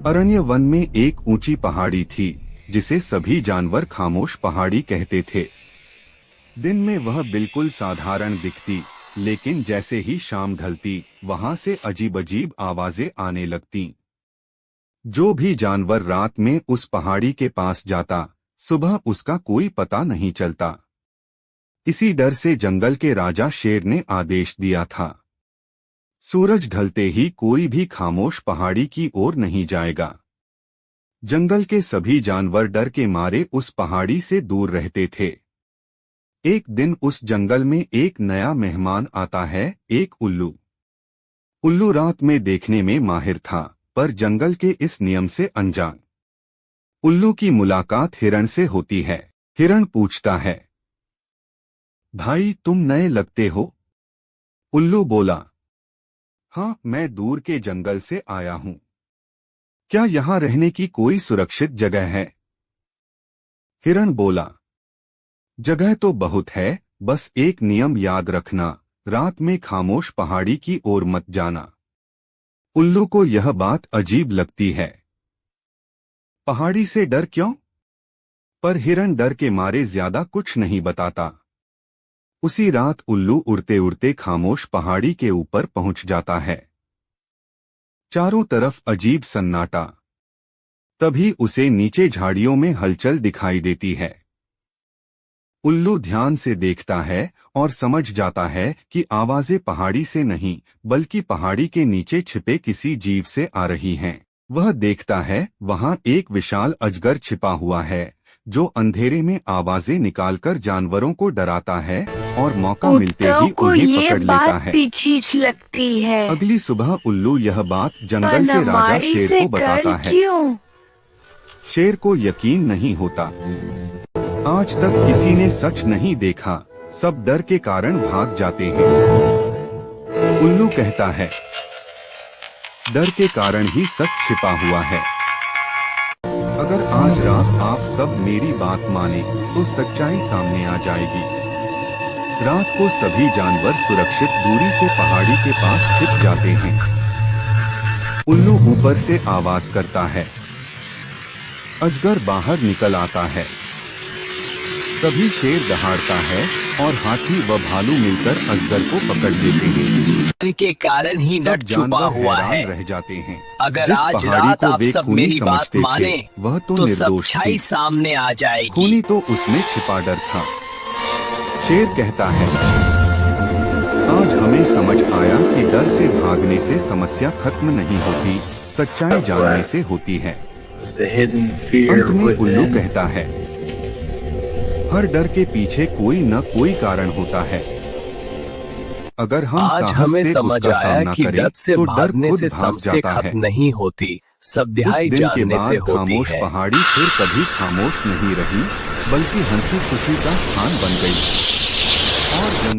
अरण्य one में एक ऊंची पहाड़ी थी जिसे सभी जानवर खामोश पहाड़ी कहते थे। दिन में वह बिल्कुल साधारण दिखती, लेकिन जैसे ही शाम ढलती वहां से अजीब अजीब आवाजें आने लगती। जो भी जानवर रात में उस पहाड़ी के पास जाता, सुबह उसका कोई पता नहीं चलता। इसी डर से जंगल के राजा शेर ने आदेश दिया था, सूरज ढलते ही कोई भी खामोश पहाड़ी की ओर नहीं जाएगा। जंगल के सभी जानवर डर के मारे उस पहाड़ी से दूर रहते थे। एक दिन उस जंगल में एक नया मेहमान आता है, एक उल्लू। उल्लू रात में देखने में माहिर था, पर जंगल के इस नियम से अनजान। उल्लू की मुलाकात हिरण से होती है। हिरण पूछता है, भाई तुम नए लगते हो? उल्लू बोला, हाँ, मैं दूर के जंगल से आया हूँ। क्या यहाँ रहने की कोई सुरक्षित जगह है? हिरण बोला, जगह तो बहुत है, बस एक नियम याद रखना, रात में खामोश पहाड़ी की ओर मत जाना। उल्लू को यह बात अजीब लगती है। पहाड़ी से डर क्यों? पर हिरण डर के मारे ज्यादा कुछ नहीं बताता। उसी रात उल्लू उड़ते उड़ते खामोश पहाड़ी के ऊपर पहुंच जाता है। चारों तरफ अजीब सन्नाटा। तभी उसे नीचे झाड़ियों में हलचल दिखाई देती है। उल्लू ध्यान से देखता है और समझ जाता है कि आवाजें पहाड़ी से नहीं, बल्कि पहाड़ी के नीचे छिपे किसी जीव से आ रही हैं। वह देखता है, वहां एक विशाल अजगर छिपा हुआ है, जो अंधेरे में आवाजें निकालकर जानवरों को डराता है और मौका मिलते ही उन्हें पकड़ लेता है। पेचीज लगती है। अगली सुबह उल्लू यह बात जंगल के राजा शेर को बताता है। शेर को यकीन नहीं होता। आज तक किसी ने सच नहीं देखा, सब डर के कारण भाग जाते हैं। उल्लू कहता है, डर के कारण ही सच छिपा हुआ है। अगर आज रात आप सब मेरी बात माने तो सच्चाई सामने आ जाएगी। रात को सभी जानवर सुरक्षित दूरी से पहाड़ी के पास छिप जाते हैं। उल्लू ऊपर से आवाज करता है, अजगर बाहर निकल आता है। तभी शेर दहाड़ता है और हाथी व भालू मिलकर अजगर को पकड़ लेते हैं। के कारण ही डर छुपा हुआ है। रह जाते हैं। अगर आज रात आप सब मेरी बात माने वह तो निर्दोष सच्चाई थी। सामने आ जाएगी। खूनी तो उसमें छिपा डर था। शेर कहता है, आज हमें समझ आया कि डर से भागने से समस्या खत्म नहीं होती, सच्चाई जानने से होती है। अंत में उल्लू कहता है, हर डर के पीछे कोई न कोई कारण होता है। अगर हम आज साहस हमें से समझ उसका आया सामना कि करें, डर से तो डर भागने खुद से भाग समस्या जाता है। खत्म नहीं होती, सब उस दिहाई दिन के जानने से बाद होती खामोश है। पहाड़ी फिर कभी खामोश नहीं रही, बल्कि हंसी खुशी का स्थान बन गई। और